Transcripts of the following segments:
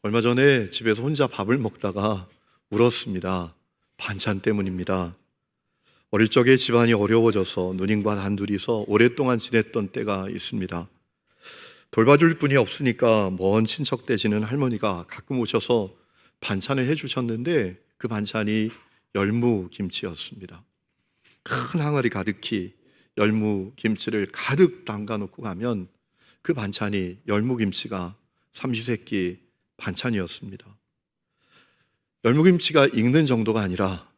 얼마 전에 집에서 혼자 밥을 먹다가 울었습니다. 반찬 때문입니다. 어릴 적에 집안이 어려워져서 누님과 단둘이서 오랫동안 지냈던 때가 있습니다. 돌봐줄 분이 없으니까 먼 친척 되시는 할머니가 가끔 오셔서 반찬을 해주셨는데 그 반찬이 열무김치였습니다. 큰 항아리 가득히 열무김치를 가득 담가놓고 가면 그 반찬이 열무김치가 삼시세끼 반찬이었습니다. 열무김치가 익는 정도가 아니라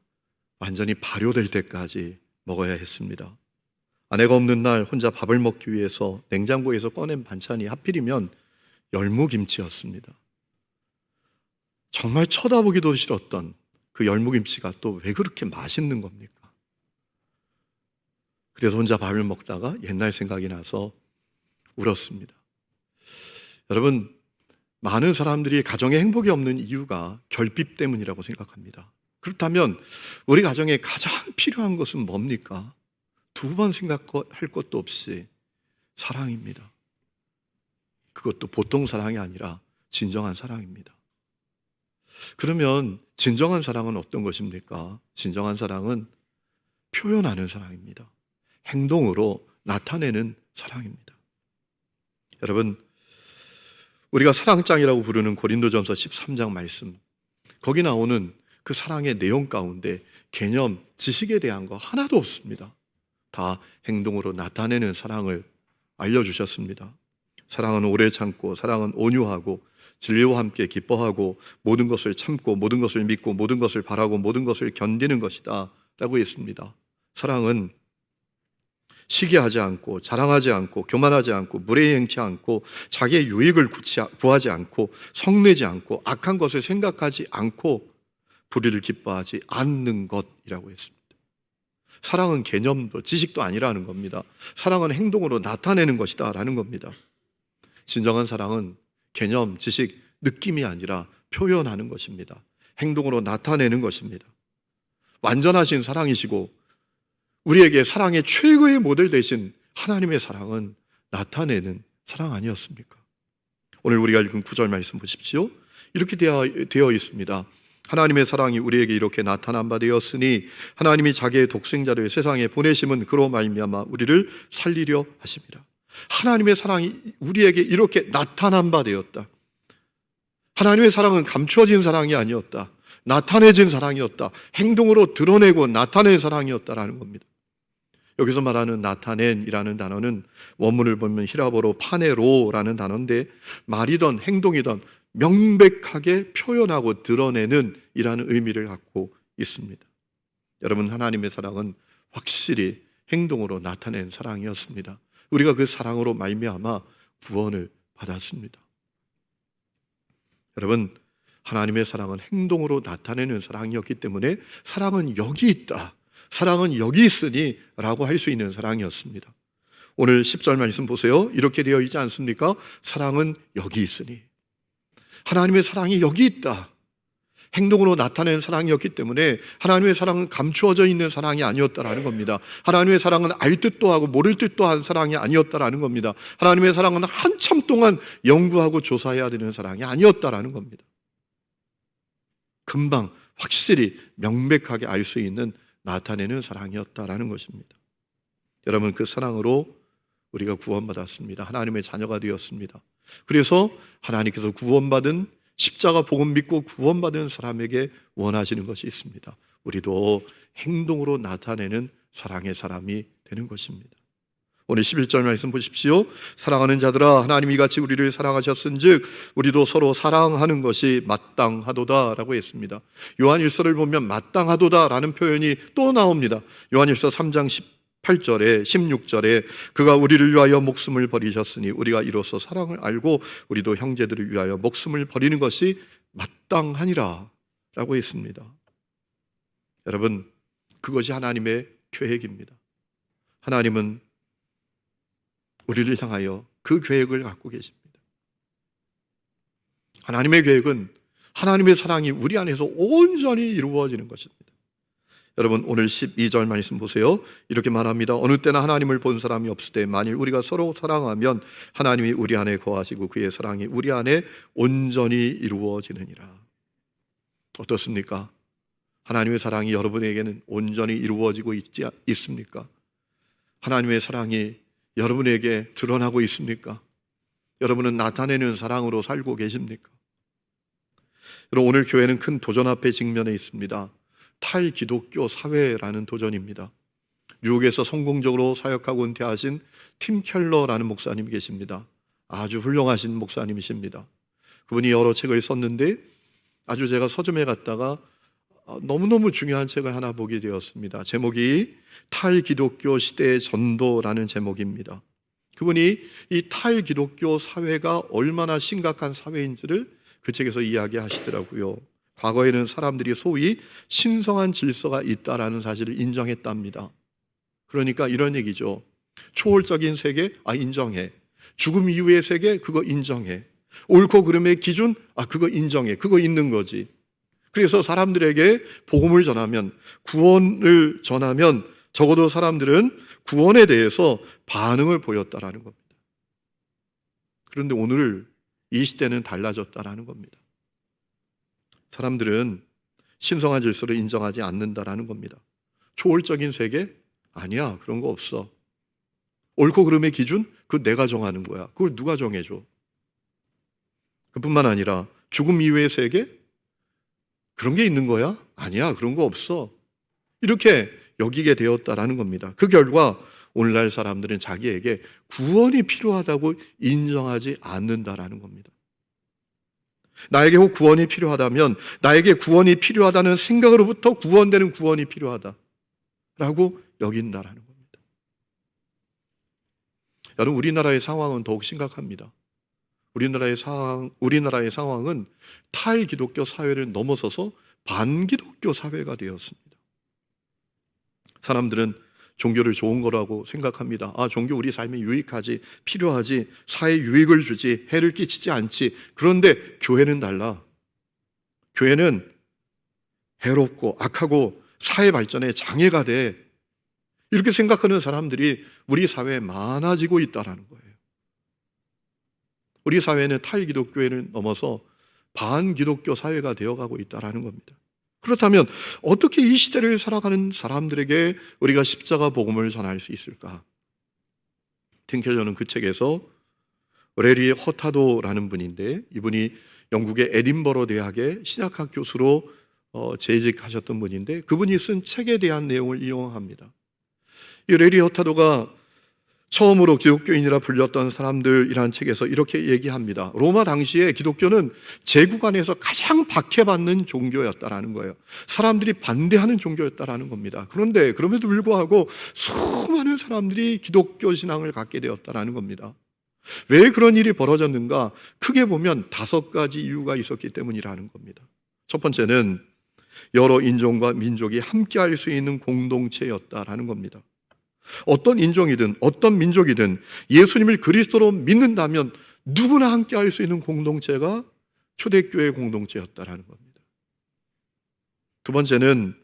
완전히 발효될 때까지 먹어야 했습니다. 아내가 없는 날 혼자 밥을 먹기 위해서 냉장고에서 꺼낸 반찬이 하필이면 열무김치였습니다. 정말 쳐다보기도 싫었던 그 열무김치가 또 왜 그렇게 맛있는 겁니까? 그래서 혼자 밥을 먹다가 옛날 생각이 나서 울었습니다. 여러분, 많은 사람들이 가정에 행복이 없는 이유가 결핍 때문이라고 생각합니다. 그렇다면 우리 가정에 가장 필요한 것은 뭡니까? 두 번 생각할 것도 없이 사랑입니다. 그것도 보통 사랑이 아니라 진정한 사랑입니다. 그러면 진정한 사랑은 어떤 것입니까? 진정한 사랑은 표현하는 사랑입니다. 행동으로 나타내는 사랑입니다. 여러분, 우리가 사랑장이라고 부르는 고린도전서 13장 말씀, 거기 나오는 그 사랑의 내용 가운데 개념, 지식에 대한 거 하나도 없습니다. 다 행동으로 나타내는 사랑을 알려주셨습니다. 사랑은 오래 참고, 사랑은 온유하고, 진리와 함께 기뻐하고, 모든 것을 참고, 모든 것을 믿고, 모든 것을 바라고, 모든 것을 견디는 것이다 라고 했습니다. 사랑은 시기하지 않고, 자랑하지 않고, 교만하지 않고, 무례히 행치 않고, 자기의 유익을 구하지 않고, 성내지 않고, 악한 것을 생각하지 않고, 불의를 기뻐하지 않는 것이라고 했습니다. 사랑은 개념도 지식도 아니라는 겁니다. 사랑은 행동으로 나타내는 것이다 라는 겁니다. 진정한 사랑은 개념, 지식, 느낌이 아니라 표현하는 것입니다. 행동으로 나타내는 것입니다. 완전하신 사랑이시고 우리에게 사랑의 최고의 모델 되신 하나님의 사랑은 나타내는 사랑 아니었습니까? 오늘 우리가 읽은 9절 말씀 보십시오. 이렇게 되어 있습니다. 하나님의 사랑이 우리에게 이렇게 나타난 바 되었으니 하나님이 자기의 독생자를 세상에 보내심은 그로 말미암아 우리를 살리려 하심이라. 하나님의 사랑이 우리에게 이렇게 나타난 바 되었다. 하나님의 사랑은 감추어진 사랑이 아니었다. 나타내진 사랑이었다. 행동으로 드러내고 나타낸 사랑이었다라는 겁니다. 여기서 말하는 나타낸이라는 단어는 원문을 보면 히라보로 파네로라는 단어인데 말이든 행동이든 명백하게 표현하고 드러내는 이라는 의미를 갖고 있습니다. 여러분, 하나님의 사랑은 확실히 행동으로 나타낸 사랑이었습니다. 우리가 그 사랑으로 말미암아 구원을 받았습니다. 여러분, 하나님의 사랑은 행동으로 나타내는 사랑이었기 때문에 사랑은 여기 있다, 사랑은 여기 있으니 라고 할 수 있는 사랑이었습니다. 오늘 10절 말씀 보세요. 이렇게 되어 있지 않습니까? 사랑은 여기 있으니. 하나님의 사랑이 여기 있다. 행동으로 나타낸 사랑이었기 때문에 하나님의 사랑은 감추어져 있는 사랑이 아니었다라는 겁니다. 하나님의 사랑은 알 듯도 하고 모를 듯도 한 사랑이 아니었다라는 겁니다. 하나님의 사랑은 한참 동안 연구하고 조사해야 되는 사랑이 아니었다라는 겁니다. 금방 확실히 명백하게 알 수 있는 나타내는 사랑이었다라는 것입니다. 여러분, 그 사랑으로 우리가 구원받았습니다. 하나님의 자녀가 되었습니다. 그래서 하나님께서 구원받은 십자가 복음 믿고 구원받은 사람에게 원하시는 것이 있습니다. 우리도 행동으로 나타내는 사랑의 사람이 되는 것입니다. 오늘 11절 말씀 보십시오. 사랑하는 자들아, 하나님이 같이 우리를 사랑하셨은즉 우리도 서로 사랑하는 것이 마땅하도다 라고 했습니다. 요한일서를 보면 마땅하도다 라는 표현이 또 나옵니다. 요한일서 3장 18절에 16절에 그가 우리를 위하여 목숨을 버리셨으니 우리가 이로써 사랑을 알고 우리도 형제들을 위하여 목숨을 버리는 것이 마땅하니라 라고 했습니다. 여러분, 그것이 하나님의 계획입니다. 하나님은 우리를 향하여 그 계획을 갖고 계십니다. 하나님의 계획은 하나님의 사랑이 우리 안에서 온전히 이루어지는 것입니다. 여러분 오늘 12절 말씀 보세요. 이렇게 말합니다. 어느 때나 하나님을 본 사람이 없을 때 만일 우리가 서로 사랑하면 하나님이 우리 안에 거하시고 그의 사랑이 우리 안에 온전히 이루어지느니라. 어떻습니까? 하나님의 사랑이 여러분에게는 온전히 이루어지고 있습니까? 하나님의 사랑이 여러분에게 드러나고 있습니까? 여러분은 나타내는 사랑으로 살고 계십니까? 여러분 오늘 교회는 큰 도전 앞에 직면해 있습니다. 탈기독교 사회라는 도전입니다. 뉴욕에서 성공적으로 사역하고 은퇴하신 팀 켈러라는 목사님이 계십니다. 아주 훌륭하신 목사님이십니다. 그분이 여러 책을 썼는데 아주 제가 서점에 갔다가 너무너무 중요한 책을 하나 보게 되었습니다. 제목이 탈기독교 시대의 전도라는 제목입니다. 그분이 이 탈기독교 사회가 얼마나 심각한 사회인지를 그 책에서 이야기하시더라고요. 과거에는 사람들이 소위 신성한 질서가 있다라는 사실을 인정했답니다. 그러니까 이런 얘기죠. 초월적인 세계, 인정해. 죽음 이후의 세계, 그거 인정해. 옳고 그름의 기준, 그거 인정해. 그거 있는 거지. 그래서 사람들에게 복음을 전하면, 구원을 전하면 적어도 사람들은 구원에 대해서 반응을 보였다라는 겁니다. 그런데 오늘 이 시대는 달라졌다라는 겁니다. 사람들은 신성한 질서를 인정하지 않는다라는 겁니다. 초월적인 세계? 아니야, 그런 거 없어. 옳고 그름의 기준? 그거 내가 정하는 거야. 그걸 누가 정해줘? 그뿐만 아니라 죽음 이후의 세계? 그런 게 있는 거야? 아니야, 그런 거 없어. 이렇게 여기게 되었다라는 겁니다. 그 결과 오늘날 사람들은 자기에게 구원이 필요하다고 인정하지 않는다라는 겁니다. 나에게 혹 구원이 필요하다면 나에게 구원이 필요하다는 생각으로부터 구원되는 구원이 필요하다라고 여긴다라는 겁니다. 여러분 우리나라의 상황은 더욱 심각합니다. 우리나라의 상황은 탈기독교 사회를 넘어서서 반기독교 사회가 되었습니다. 사람들은 종교를 좋은 거라고 생각합니다. 종교 우리 삶에 유익하지, 필요하지, 사회에 유익을 주지, 해를 끼치지 않지. 그런데 교회는 달라. 교회는 해롭고 악하고 사회 발전에 장애가 돼. 이렇게 생각하는 사람들이 우리 사회에 많아지고 있다는 거예요. 우리 사회는 탈기독교회를 넘어서 반기독교 사회가 되어가고 있다는 겁니다. 그렇다면 어떻게 이 시대를 살아가는 사람들에게 우리가 십자가 복음을 전할 수 있을까? 팀 켈러는 그 책에서 레리 허타도라는 분인데 이분이 영국의 에딘버러 대학의 신약학 교수로 재직하셨던 분인데 그분이 쓴 책에 대한 내용을 이용합니다. 이 레리 허타도가 처음으로 기독교인이라 불렸던 사람들이라는 책에서 이렇게 얘기합니다. 로마 당시에 기독교는 제국안에서 가장 박해받는 종교였다라는 거예요. 사람들이 반대하는 종교였다라는 겁니다. 그런데 그럼에도 불구하고 수많은 사람들이 기독교 신앙을 갖게 되었다라는 겁니다. 왜 그런 일이 벌어졌는가? 크게 보면 5가지 이유가 있었기 때문이라는 겁니다. 첫 번째는 여러 인종과 민족이 함께할 수 있는 공동체였다라는 겁니다. 어떤 인종이든 어떤 민족이든 예수님을 그리스도로 믿는다면 누구나 함께 할 수 있는 공동체가 초대교회 공동체였다라는 겁니다. 두 번째는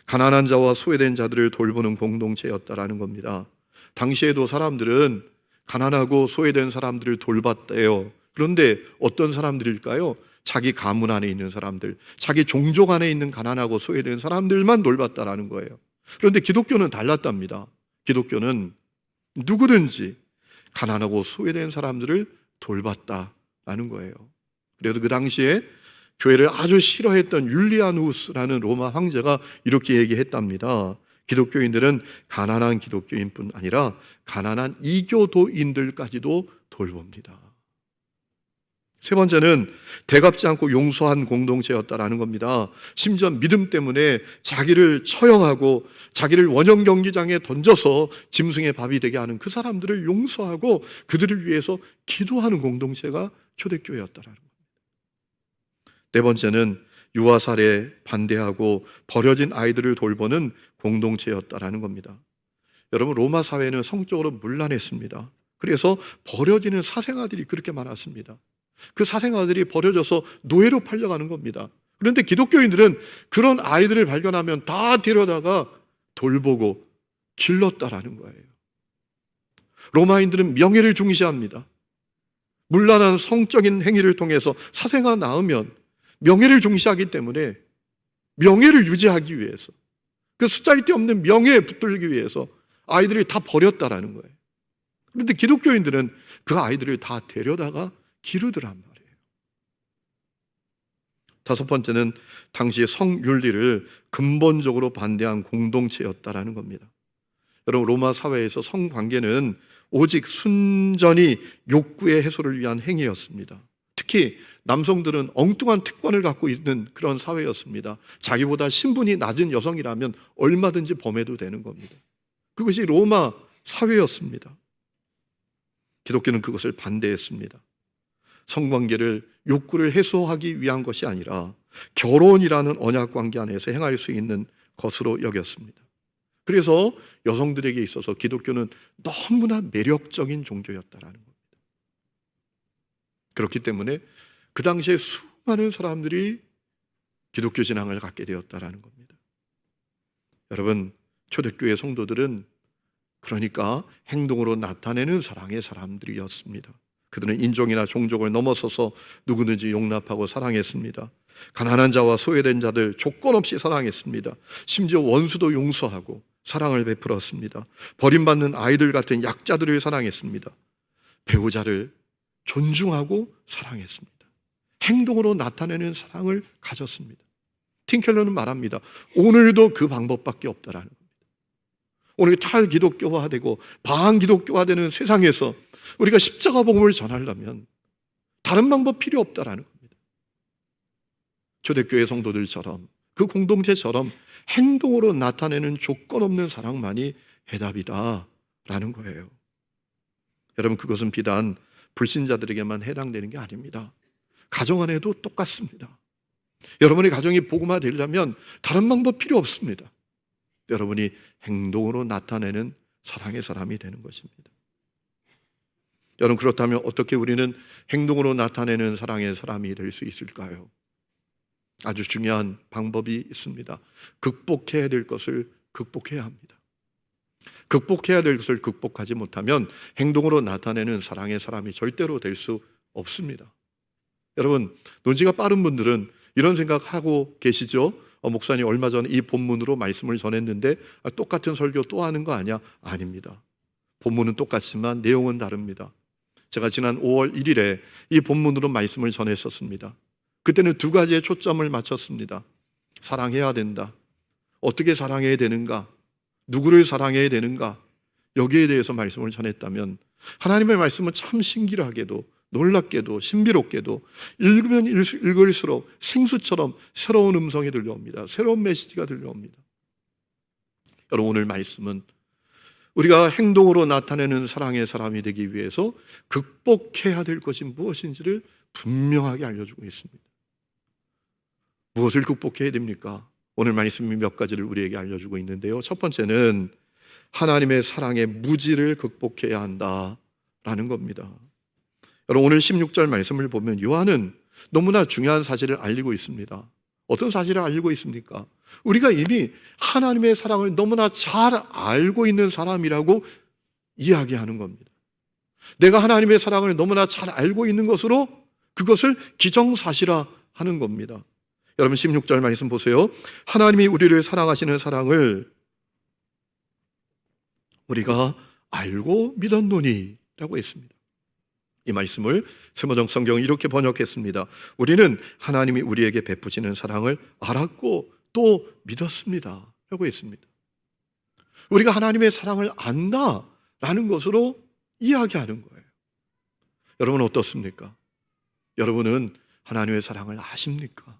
가난한 자와 소외된 자들을 돌보는 공동체였다라는 겁니다. 당시에도 사람들은 가난하고 소외된 사람들을 돌봤대요. 그런데 어떤 사람들일까요? 자기 가문 안에 있는 사람들, 자기 종족 안에 있는 가난하고 소외된 사람들만 돌봤다라는 거예요. 그런데 기독교는 달랐답니다. 기독교는 누구든지 가난하고 소외된 사람들을 돌봤다라는 거예요. 그래서 그 당시에 교회를 아주 싫어했던 율리아누스라는 로마 황제가 이렇게 얘기했답니다. 기독교인들은 가난한 기독교인뿐 아니라 가난한 이교도인들까지도 돌봅니다. 세 번째는 대갚지 않고 용서한 공동체였다라는 겁니다. 심지어 믿음 때문에 자기를 처형하고 자기를 원형 경기장에 던져서 짐승의 밥이 되게 하는 그 사람들을 용서하고 그들을 위해서 기도하는 공동체가 초대교회였다라는 겁니다. 네 번째는 유아살에 반대하고 버려진 아이들을 돌보는 공동체였다라는 겁니다. 여러분 로마 사회는 성적으로 문란했습니다. 그래서 버려지는 사생아들이 그렇게 많았습니다. 그 사생아들이 버려져서 노예로 팔려가는 겁니다. 그런데 기독교인들은 그런 아이들을 발견하면 다 데려다가 돌보고 길렀다라는 거예요. 로마인들은 명예를 중시합니다. 문란한 성적인 행위를 통해서 사생아 낳으면 명예를 중시하기 때문에 명예를 유지하기 위해서, 그 쓰잘데 없는 명예에 붙들기 위해서 아이들을 다 버렸다라는 거예요. 그런데 기독교인들은 그 아이들을 다 데려다가 기르더란 말이에요. 다섯 번째는 당시의 성윤리를 근본적으로 반대한 공동체였다라는 겁니다. 여러분, 로마 사회에서 성관계는 오직 순전히 욕구의 해소를 위한 행위였습니다. 특히 남성들은 엉뚱한 특권을 갖고 있는 그런 사회였습니다. 자기보다 신분이 낮은 여성이라면 얼마든지 범해도 되는 겁니다. 그것이 로마 사회였습니다. 기독교는 그것을 반대했습니다. 성관계를 욕구를 해소하기 위한 것이 아니라 결혼이라는 언약 관계 안에서 행할 수 있는 것으로 여겼습니다. 그래서 여성들에게 있어서 기독교는 너무나 매력적인 종교였다라는 겁니다. 그렇기 때문에 그 당시에 수많은 사람들이 기독교 신앙을 갖게 되었다라는 겁니다. 여러분, 초대교회 성도들은 그러니까 행동으로 나타내는 사랑의 사람들이었습니다. 그들은 인종이나 종족을 넘어서서 누구든지 용납하고 사랑했습니다. 가난한 자와 소외된 자들 조건 없이 사랑했습니다. 심지어 원수도 용서하고 사랑을 베풀었습니다. 버림받는 아이들 같은 약자들을 사랑했습니다. 배우자를 존중하고 사랑했습니다. 행동으로 나타내는 사랑을 가졌습니다. 팀켈러는 말합니다. 오늘도 그 방법밖에 없다라는 겁니다. 오늘 탈기독교화되고 반기독교화되는 세상에서 우리가 십자가 복음을 전하려면 다른 방법 필요 없다라는 겁니다. 초대교회 성도들처럼, 그 공동체처럼 행동으로 나타내는 조건 없는 사랑만이 해답이다라는 거예요. 여러분, 그것은 비단 불신자들에게만 해당되는 게 아닙니다. 가정 안에도 똑같습니다. 여러분의 가정이 복음화 되려면 다른 방법 필요 없습니다. 여러분이 행동으로 나타내는 사랑의 사람이 되는 것입니다. 여러분, 그렇다면 어떻게 우리는 행동으로 나타내는 사랑의 사람이 될 수 있을까요? 아주 중요한 방법이 있습니다. 극복해야 될 것을 극복해야 합니다. 극복해야 될 것을 극복하지 못하면 행동으로 나타내는 사랑의 사람이 절대로 될 수 없습니다. 여러분, 논지가 빠른 분들은 이런 생각하고 계시죠? 목사님 얼마 전에 이 본문으로 말씀을 전했는데 똑같은 설교 또 하는 거 아니야? 아닙니다. 본문은 똑같지만 내용은 다릅니다. 제가 지난 5월 1일에 이 본문으로 말씀을 전했었습니다. 그때는 두 가지에 초점을 맞췄습니다. 사랑해야 된다. 어떻게 사랑해야 되는가? 누구를 사랑해야 되는가? 여기에 대해서 말씀을 전했다면 하나님의 말씀은 참 신기하게도, 놀랍게도, 신비롭게도 읽으면 읽을수록 생수처럼 새로운 음성이 들려옵니다. 새로운 메시지가 들려옵니다. 여러분, 오늘 말씀은 우리가 행동으로 나타내는 사랑의 사람이 되기 위해서 극복해야 될 것이 무엇인지를 분명하게 알려주고 있습니다. 무엇을 극복해야 됩니까? 오늘 말씀이 몇 가지를 우리에게 알려주고 있는데요. 첫 번째는 하나님의 사랑의 무지를 극복해야 한다라는 겁니다. 여러분, 오늘 16절 말씀을 보면 요한은 너무나 중요한 사실을 알리고 있습니다. 어떤 사실을 알리고 있습니까? 우리가 이미 하나님의 사랑을 너무나 잘 알고 있는 사람이라고 이야기하는 겁니다. 내가 하나님의 사랑을 너무나 잘 알고 있는 것으로 그것을 기정사실화하는 겁니다. 여러분, 16절 말씀 보세요. 하나님이 우리를 사랑하시는 사랑을 우리가 알고 믿었노니 라고 했습니다. 이 말씀을 세모정 성경은 이렇게 번역했습니다. 우리는 하나님이 우리에게 베푸시는 사랑을 알았고 또 믿었습니다 라고 했습니다. 우리가 하나님의 사랑을 안다라는 것으로 이야기하는 거예요. 여러분, 어떻습니까? 여러분은 하나님의 사랑을 아십니까?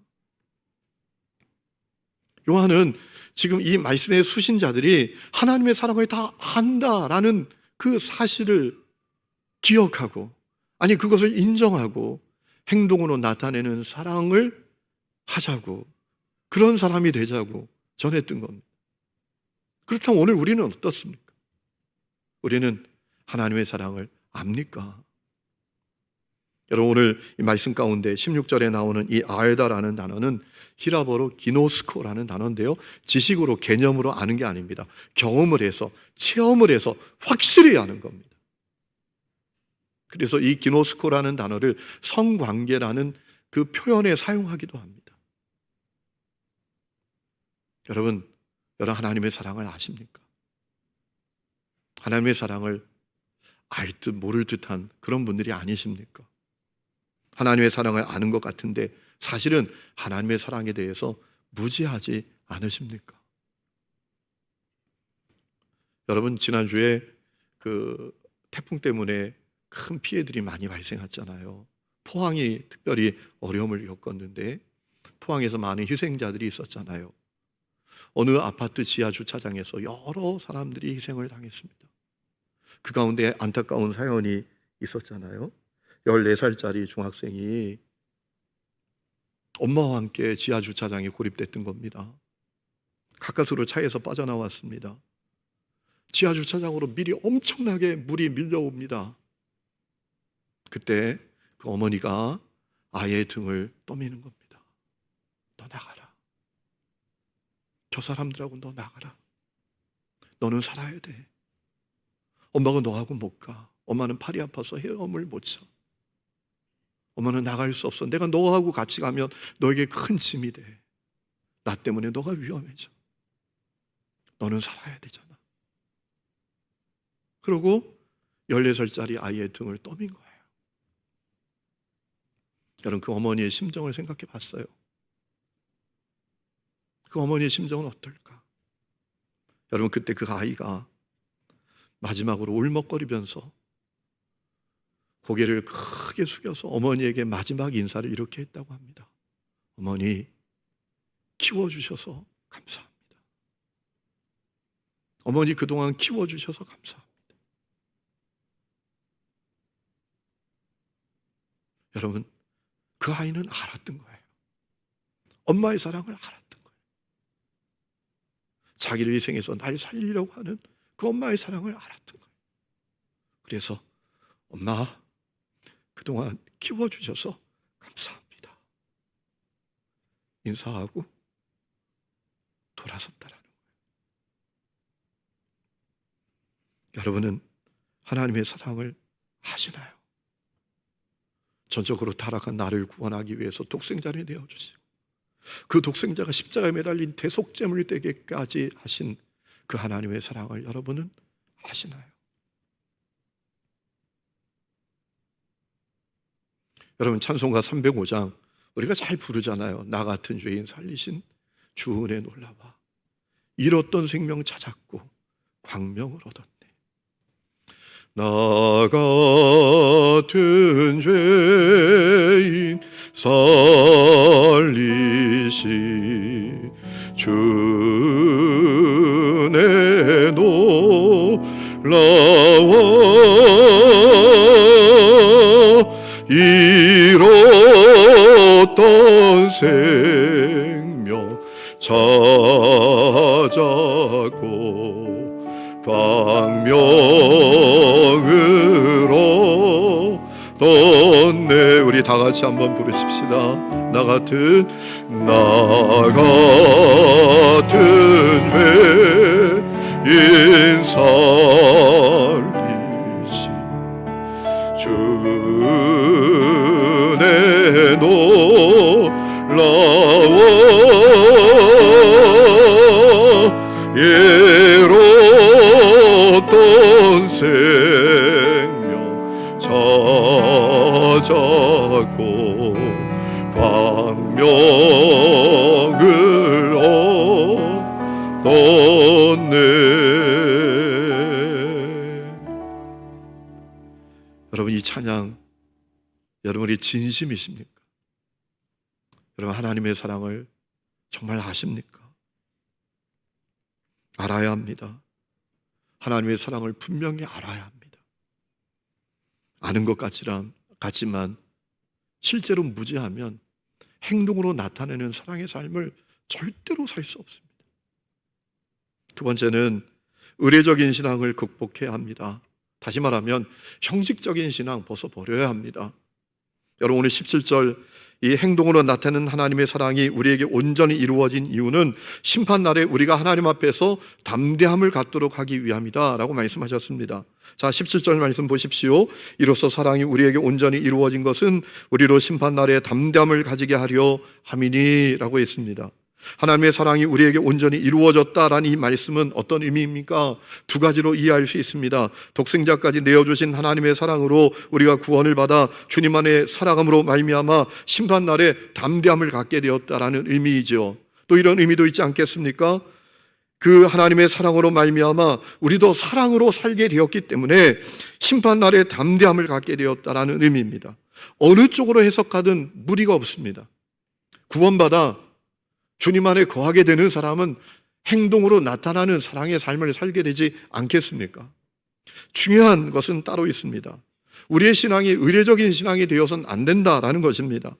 요한은 지금 이 말씀의 수신자들이 하나님의 사랑을 다 안다라는 그 사실을 기억하고, 아니 그것을 인정하고 행동으로 나타내는 사랑을 하자고, 그런 사람이 되자고 전했던 겁니다. 그렇다면 오늘 우리는 어떻습니까? 우리는 하나님의 사랑을 압니까? 여러분, 오늘 이 말씀 가운데 16절에 나오는 이 알다라는 단어는 히라보로 기노스코라는 단어인데요, 지식으로 개념으로 아는 게 아닙니다. 경험을 해서, 체험을 해서 확실히 아는 겁니다. 그래서 이 기노스코라는 단어를 성관계라는 그 표현에 사용하기도 합니다. 여러분 하나님의 사랑을 아십니까? 하나님의 사랑을 알 듯 모를 듯한 그런 분들이 아니십니까? 하나님의 사랑을 아는 것 같은데 사실은 하나님의 사랑에 대해서 무지하지 않으십니까? 여러분, 지난주에 그 태풍 때문에 큰 피해들이 많이 발생했잖아요. 포항이 특별히 어려움을 겪었는데 포항에서 많은 희생자들이 있었잖아요. 어느 아파트 지하 주차장에서 여러 사람들이 희생을 당했습니다. 그 가운데 안타까운 사연이 있었잖아요. 14살짜리 중학생이 엄마와 함께 지하 주차장에 고립됐던 겁니다. 가까스로 차에서 빠져나왔습니다. 지하 주차장으로 엄청나게 물이 밀려옵니다. 그때 그 어머니가 아이의 등을 떠미는 겁니다. 너 나가라. 저 사람들하고 너 나가라. 너는 살아야 돼. 엄마가 너하고 못 가. 엄마는 팔이 아파서 헤엄을 못 쳐. 엄마는 나갈 수 없어. 내가 너하고 같이 가면 너에게 큰 짐이 돼. 나 때문에 너가 위험해져. 너는 살아야 되잖아. 그러고 14살짜리 아이의 등을 떠민 거예요. 여러분, 그 어머니의 심정을 생각해 봤어요. 그 어머니의 심정은 어떨까? 여러분, 그때 그 아이가 마지막으로 울먹거리면서 고개를 크게 숙여서 어머니에게 마지막 인사를 이렇게 했다고 합니다. 어머니, 키워주셔서 감사합니다. 어머니, 그동안 키워주셔서 감사합니다. 여러분, 그 아이는 알았던 거예요. 엄마의 사랑을 알았던 거예요. 자기를 희생해서 날 살리려고 하는 그 엄마의 사랑을 알았던 거예요. 그래서 엄마, 그동안 키워주셔서 감사합니다. 인사하고 돌아섰다라는 거예요. 여러분은 하나님의 사랑을 아시나요? 전적으로 타락한 나를 구원하기 위해서 독생자를 내어주시고 그 독생자가 십자가에 매달린 대속제물 되게까지 하신 그 하나님의 사랑을 여러분은 아시나요? 여러분, 찬송가 305장 우리가 잘 부르잖아요. 나 같은 죄인 살리신 주 은혜 놀라와 잃었던 생명 찾았고 광명을 얻었네. 나 같은 죄인 살리신 주 은혜 놀라와 잃었던 생명 찾았고 광명으로 떴네. 우리 다 같이 한번 부르십시다. 나 같은 죄인 살리신 주 은혜 놀라워 잃었던 생명 찾았고 광명을 얻었네. 여러분, 이 찬양 여러분이 진심이십니까? 여러분, 하나님의 사랑을 정말 아십니까? 알아야 합니다. 하나님의 사랑을 분명히 알아야 합니다. 아는 것 같지만 실제로 무지하면 행동으로 나타내는 사랑의 삶을 절대로 살 수 없습니다. 두 번째는 의례적인 신앙을 극복해야 합니다. 다시 말하면 형식적인 신앙 벗어버려야 합니다. 여러분, 오늘 17절 이 행동으로 나타내는 하나님의 사랑이 우리에게 온전히 이루어진 이유는 심판날에 우리가 하나님 앞에서 담대함을 갖도록 하기 위함이다 라고 말씀하셨습니다. 자, 17절 말씀 보십시오. 이로써 사랑이 우리에게 온전히 이루어진 것은 우리로 심판날에 담대함을 가지게 하려 함이니 라고 했습니다. 하나님의 사랑이 우리에게 온전히 이루어졌다라는 이 말씀은 어떤 의미입니까? 두 가지로 이해할 수 있습니다. 독생자까지 내어주신 하나님의 사랑으로 우리가 구원을 받아 주님 안에 살아감으로 말미암아 심판날에 담대함을 갖게 되었다라는 의미이죠. 또 이런 의미도 있지 않겠습니까? 그 하나님의 사랑으로 말미암아 우리도 사랑으로 살게 되었기 때문에 심판날에 담대함을 갖게 되었다라는 의미입니다. 어느 쪽으로 해석하든 무리가 없습니다. 구원받아 주님 안에 거하게 되는 사람은 행동으로 나타나는 사랑의 삶을 살게 되지 않겠습니까? 중요한 것은 따로 있습니다. 우리의 신앙이 의례적인 신앙이 되어서는 안 된다라는 것입니다.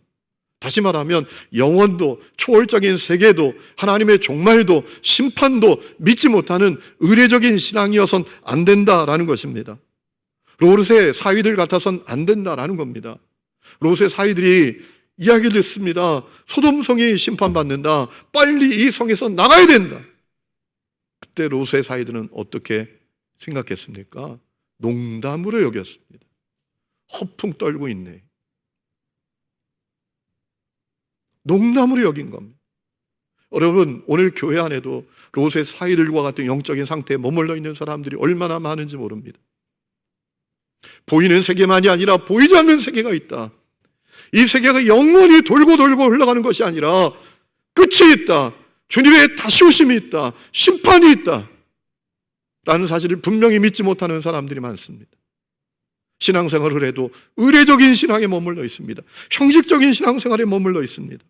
다시 말하면 영원도, 초월적인 세계도, 하나님의 종말도, 심판도 믿지 못하는 의례적인 신앙이어서는 안 된다라는 것입니다. 롯의 사위들 같아서는 안 된다라는 겁니다. 롯의 사위들이 이야기를 듣습니다. 소돔성이 심판받는다. 빨리 이 성에서 나가야 된다. 그때 롯의 사위들은 어떻게 생각했습니까? 농담으로 여겼습니다. 허풍 떨고 있네. 농담으로 여긴 겁니다. 여러분, 오늘 교회 안에도 롯의 사위들과 같은 영적인 상태에 머물러 있는 사람들이 얼마나 많은지 모릅니다. 보이는 세계만이 아니라 보이지 않는 세계가 있다. 이 세계가 영원히 돌고 돌고 흘러가는 것이 아니라 끝이 있다. 주님의 다시 오심이 있다. 심판이 있다. 라는 사실을 분명히 믿지 못하는 사람들이 많습니다. 신앙생활을 해도 의례적인 신앙에 머물러 있습니다. 형식적인 신앙생활에 머물러 있습니다.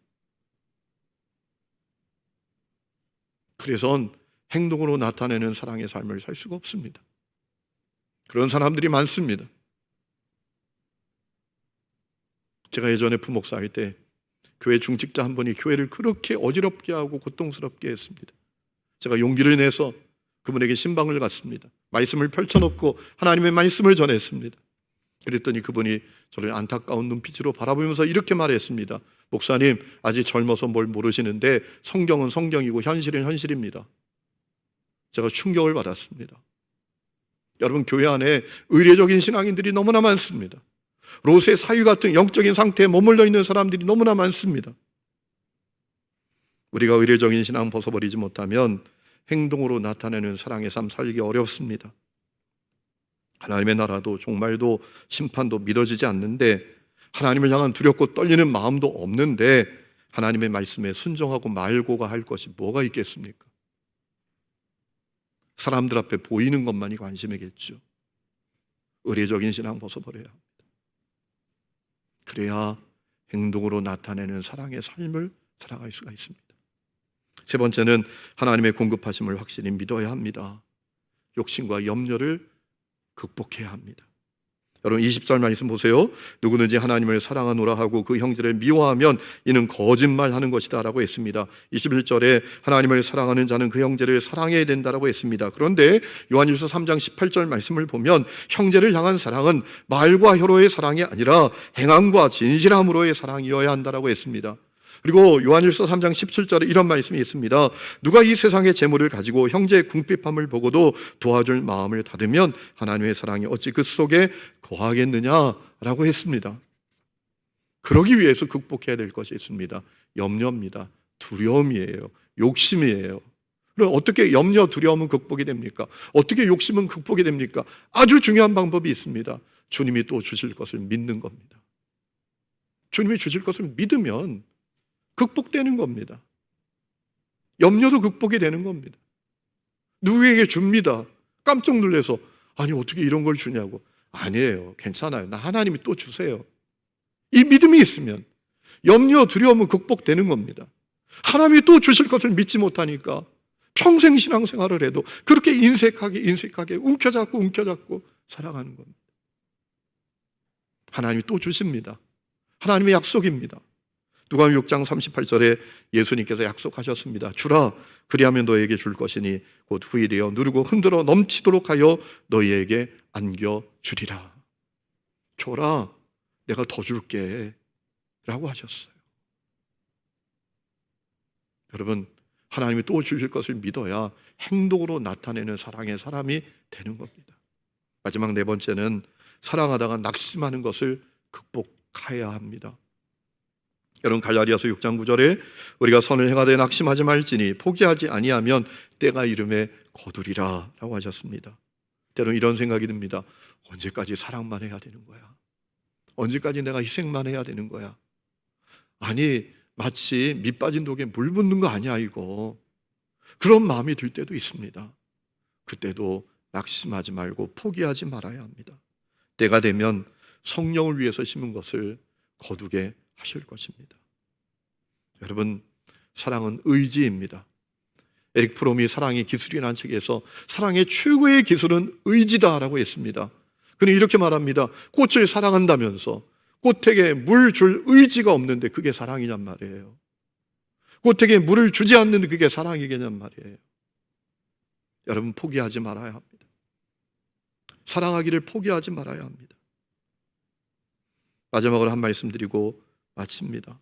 그래서 행동으로 나타내는 사랑의 삶을 살 수가 없습니다. 그런 사람들이 많습니다. 제가 예전에 부목사 할 때 교회 중직자 한 분이 교회를 그렇게 어지럽게 하고 고통스럽게 했습니다. 제가 용기를 내서 그분에게 신방을 갔습니다. 말씀을 펼쳐놓고 하나님의 말씀을 전했습니다. 그랬더니 그분이 저를 안타까운 눈빛으로 바라보면서 이렇게 말했습니다. 목사님, 아직 젊어서 뭘 모르시는데 성경은 성경이고 현실은 현실입니다. 제가 충격을 받았습니다. 여러분, 교회 안에 의례적인 신앙인들이 너무나 많습니다. 롯의 사위 같은 영적인 상태에 머물러 있는 사람들이 너무나 많습니다. 우리가 의례적인 신앙 벗어버리지 못하면 행동으로 나타내는 사랑의 삶 살기 어렵습니다. 하나님의 나라도 종말도 심판도 믿어지지 않는데, 하나님을 향한 두렵고 떨리는 마음도 없는데 하나님의 말씀에 순종하고 말고가 할 것이 뭐가 있겠습니까? 사람들 앞에 보이는 것만이 관심이겠죠. 의례적인 신앙 벗어버려야 합니다. 그래야 행동으로 나타내는 사랑의 삶을 살아갈 수가 있습니다. 세 번째는 하나님의 공급하심을 확실히 믿어야 합니다. 욕심과 염려를 극복해야 합니다. 여러분, 20절 말씀 보세요. 누구든지 하나님을 사랑하노라 하고 그 형제를 미워하면 이는 거짓말하는 것이다 라고 했습니다. 21절에 하나님을 사랑하는 자는 그 형제를 사랑해야 된다라고 했습니다. 그런데 요한일서 3장 18절 말씀을 보면 형제를 향한 사랑은 말과 혀로의 사랑이 아니라 행함과 진실함으로의 사랑이어야 한다라고 했습니다. 그리고 요한일서 3장 17절에 이런 말씀이 있습니다. 누가 이 세상의 재물을 가지고 형제의 궁핍함을 보고도 도와줄 마음을 닫으면 하나님의 사랑이 어찌 그 속에 거하겠느냐라고 했습니다. 그러기 위해서 극복해야 될 것이 있습니다. 염려입니다. 두려움이에요. 욕심이에요. 그럼 어떻게 염려, 두려움은 극복이 됩니까? 어떻게 욕심은 극복이 됩니까? 아주 중요한 방법이 있습니다. 주님이 또 주실 것을 믿는 겁니다. 주님이 주실 것을 믿으면 극복되는 겁니다. 염려도 극복이 되는 겁니다. 누구에게 줍니다. 깜짝 놀라서 아니 어떻게 이런 걸 주냐고. 아니에요. 괜찮아요. 나 하나님이 또 주세요. 이 믿음이 있으면 염려, 두려움은 극복되는 겁니다. 하나님이 또 주실 것을 믿지 못하니까 평생 신앙생활을 해도 그렇게 인색하게 움켜잡고 살아가는 겁니다. 하나님이 또 주십니다. 하나님의 약속입니다. 누가복음 6장 38절에 예수님께서 약속하셨습니다. 주라, 그리하면 너에게 줄 것이니 곧 후일이여 누르고 흔들어 넘치도록 하여 너희에게 안겨주리라. 줘라, 내가 더 줄게. 라고 하셨어요. 여러분, 하나님이 또 주실 것을 믿어야 행동으로 나타내는 사랑의 사람이 되는 겁니다. 마지막 네 번째는 사랑하다가 낙심하는 것을 극복해야 합니다. 여러분, 갈라디아서 6장 9절에 우리가 선을 행하되 낙심하지 말지니 포기하지 아니하면 때가 이름에 거두리라 라고 하셨습니다. 때로는 이런 생각이 듭니다. 언제까지 사랑만 해야 되는 거야? 언제까지 내가 희생만 해야 되는 거야? 아니, 마치 밑 빠진 독에 물 붓는 거 아니야 이거. 그런 마음이 들 때도 있습니다. 그때도 낙심하지 말고 포기하지 말아야 합니다. 때가 되면 성령을 위해서 심은 것을 거두게 하실 것입니다. 여러분, 사랑은 의지입니다. 에릭 프롬이 사랑의 기술이라는 책에서 사랑의 최고의 기술은 의지다라고 했습니다. 그는 이렇게 말합니다. 꽃을 사랑한다면서 꽃에게 물 줄 의지가 없는데 그게 사랑이냔 말이에요. 꽃에게 물을 주지 않는데 그게 사랑이겠냔 말이에요. 여러분, 포기하지 말아야 합니다. 사랑하기를 포기하지 말아야 합니다. 마지막으로 한 말씀 드리고 마칩니다.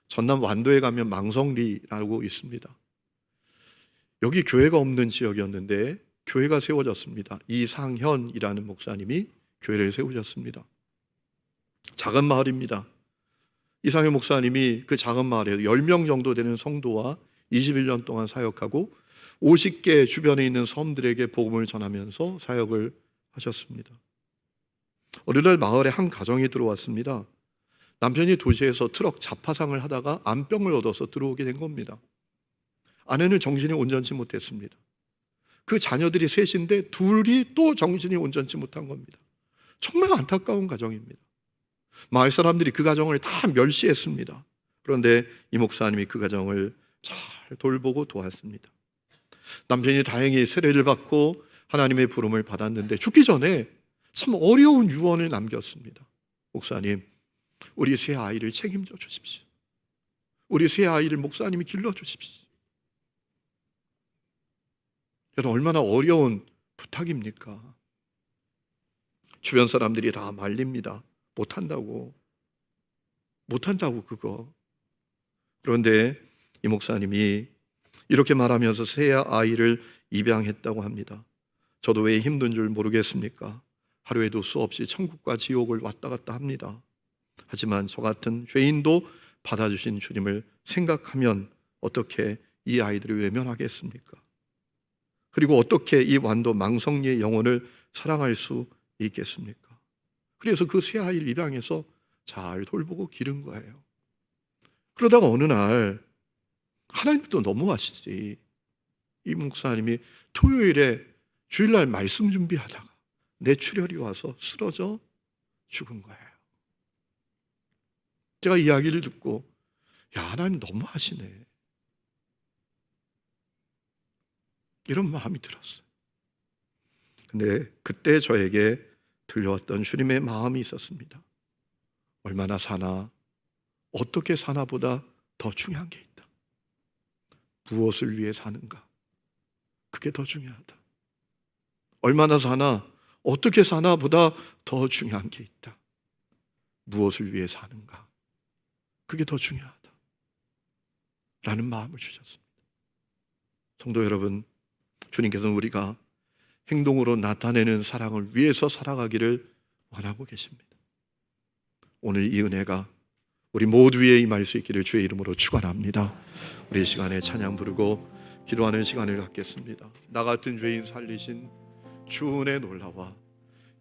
전남 완도에 가면 망성리라고 있습니다. 여기 교회가 없는 지역이었는데 교회가 세워졌습니다. 이상현이라는 목사님이 교회를 세우셨습니다. 작은 마을입니다. 이상현 목사님이 그 작은 마을에 10명 정도 되는 성도와 21년 동안 사역하고 50개 주변에 있는 섬들에게 복음을 전하면서 사역을 하셨습니다. 어느 날 마을에 한 가정이 들어왔습니다. 남편이 도시에서 트럭 자파상을 하다가 암병을 얻어서 들어오게 된 겁니다. 아내는 정신이 온전치 못했습니다. 그 자녀들이 셋인데 둘이 또 정신이 온전치 못한 겁니다. 정말 안타까운 가정입니다. 마을 사람들이 그 가정을 다 멸시했습니다. 그런데 이 목사님이 그 가정을 잘 돌보고 도왔습니다. 남편이 다행히 세례를 받고 하나님의 부름을 받았는데 죽기 전에 참 어려운 유언을 남겼습니다. 목사님, 우리 세 아이를 책임져 주십시오. 우리 세 아이를 목사님이 길러 주십시오. 여러분, 얼마나 어려운 부탁입니까? 주변 사람들이 다 말립니다. 못한다고 그거. 그런데 이 목사님이 이렇게 말하면서 세 아이를 입양했다고 합니다. 저도 왜 힘든 줄 모르겠습니까? 하루에도 수없이 천국과 지옥을 왔다 갔다 합니다. 하지만 저 같은 죄인도 받아주신 주님을 생각하면 어떻게 이 아이들을 외면하겠습니까? 그리고 어떻게 이 완도 망성리의 영혼을 사랑할 수 있겠습니까? 그래서 그 세 아이를 입양해서 잘 돌보고 기른 거예요. 그러다가 어느 날 하나님도 너무하시지. 이 목사님이 토요일에 주일날 말씀 준비하다가 뇌출혈이 와서 쓰러져 죽은 거예요. 제가 이야기를 듣고 야, 하나님 너무하시네, 이런 마음이 들었어요. 근데 그때 저에게 들려왔던 주님의 마음이 있었습니다. 얼마나 사나, 어떻게 사나보다 더 중요한 게 있다. 무엇을 위해 사는가, 그게 더 중요하다. 얼마나 사나, 어떻게 사나보다 더 중요한 게 있다. 무엇을 위해 사는가, 그게 더 중요하다 라는 마음을 주셨습니다. 성도 여러분, 주님께서는 우리가 행동으로 나타내는 사랑을 위해서 살아가기를 원하고 계십니다. 오늘 이 은혜가 우리 모두에 임할 수 있기를 주의 이름으로 축원합니다. 우리 시간에 찬양 부르고 기도하는 시간을 갖겠습니다. 나 같은 죄인 살리신 주 은혜 놀라와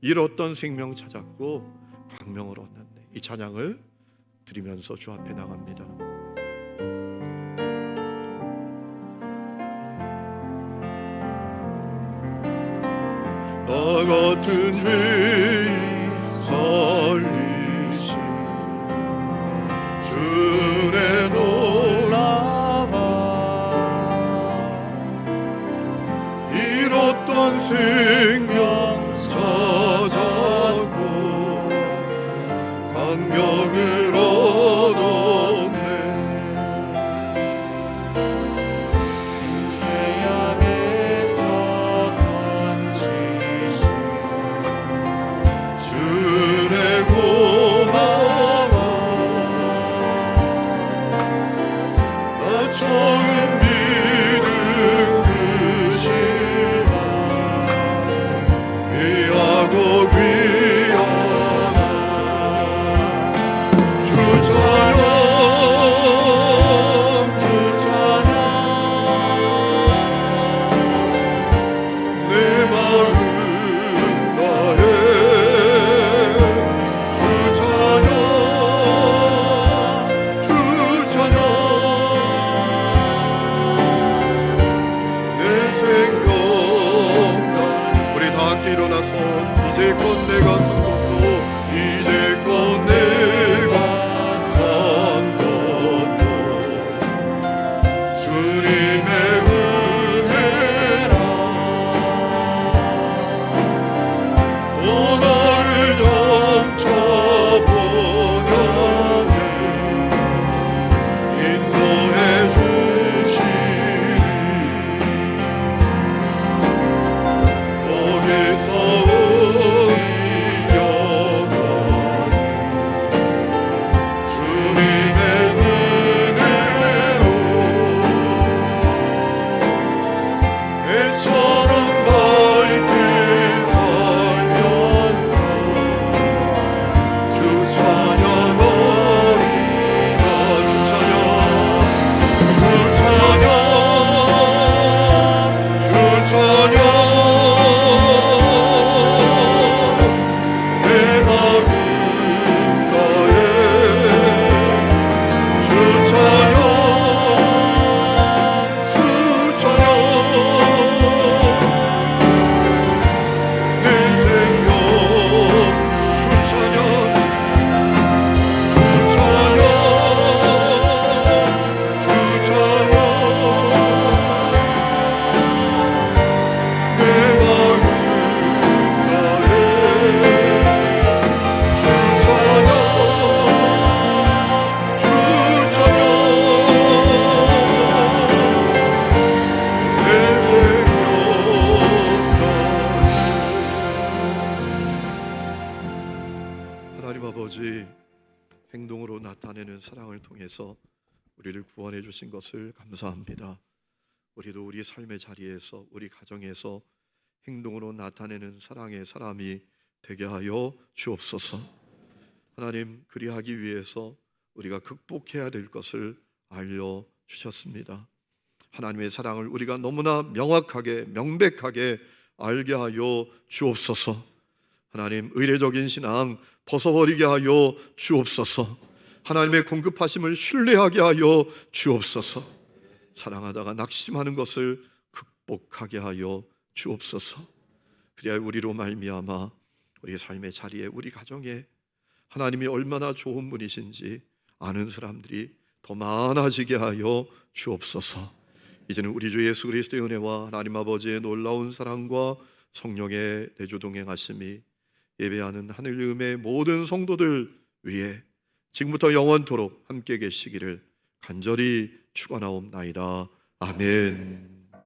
잃었던 생명 찾았고 광명을 얻는데, 이 찬양을 드리면서 주 앞에 나갑니다. 나 같은 죄인 살리신 주의 놀라와 잃었던 생명 찾았고 광명을 얻었네. 죄악에서 주내 고 손 이제껏 내가 산 것도 이제껏 내가 산 것도 주님의 은혜라 또 나를 점쳐 보냐에 인도해 주시리 거기서 우리 영광 주님의 은혜로 해처럼 밝게 살면서 주 찬양하리라 주 찬양 주 찬양 주 찬양 내 마음 다해 주 찬양 주 찬양 내 생명 주 찬양 주 찬양 주 찬양 내 마음 다해 주 찬양 주 찬양 내 생명 다해 하나님 아버지 행동으로 나타내는 사랑을 통해서 우리를 구원해 주신 것을 감사합니다. 우리도 우리 삶의 자리에서 우리 가정에서 행동으로 나타내는 사랑의 사람이 되게 하여 주옵소서. 하나님 그리하기 위해서 우리가 극복해야 될 것을 알려주셨습니다. 하나님의 사랑을 우리가 너무나 명확하게 명백하게 알게 하여 주옵소서. 하나님 의례적인 신앙 벗어버리게 하여 주옵소서. 하나님의 공급하심을 신뢰하게 하여 주옵소서. 사랑하다가 낙심하는 것을 극복하게 하여 주옵소서. 그래야 우리로 말미암아 우리 삶의 자리에 우리 가정에 하나님이 얼마나 좋은 분이신지 아는 사람들이 더 많아지게 하여 주옵소서. 이제는 우리 주 예수 그리스도의 은혜와 하나님 아버지의 놀라운 사랑과 성령의 내주 동행하심이 예배하는 하늘음의 모든 성도들 위에 지금부터 영원토록 함께 계시기를 간절히 축원하옵나이다. 아멘.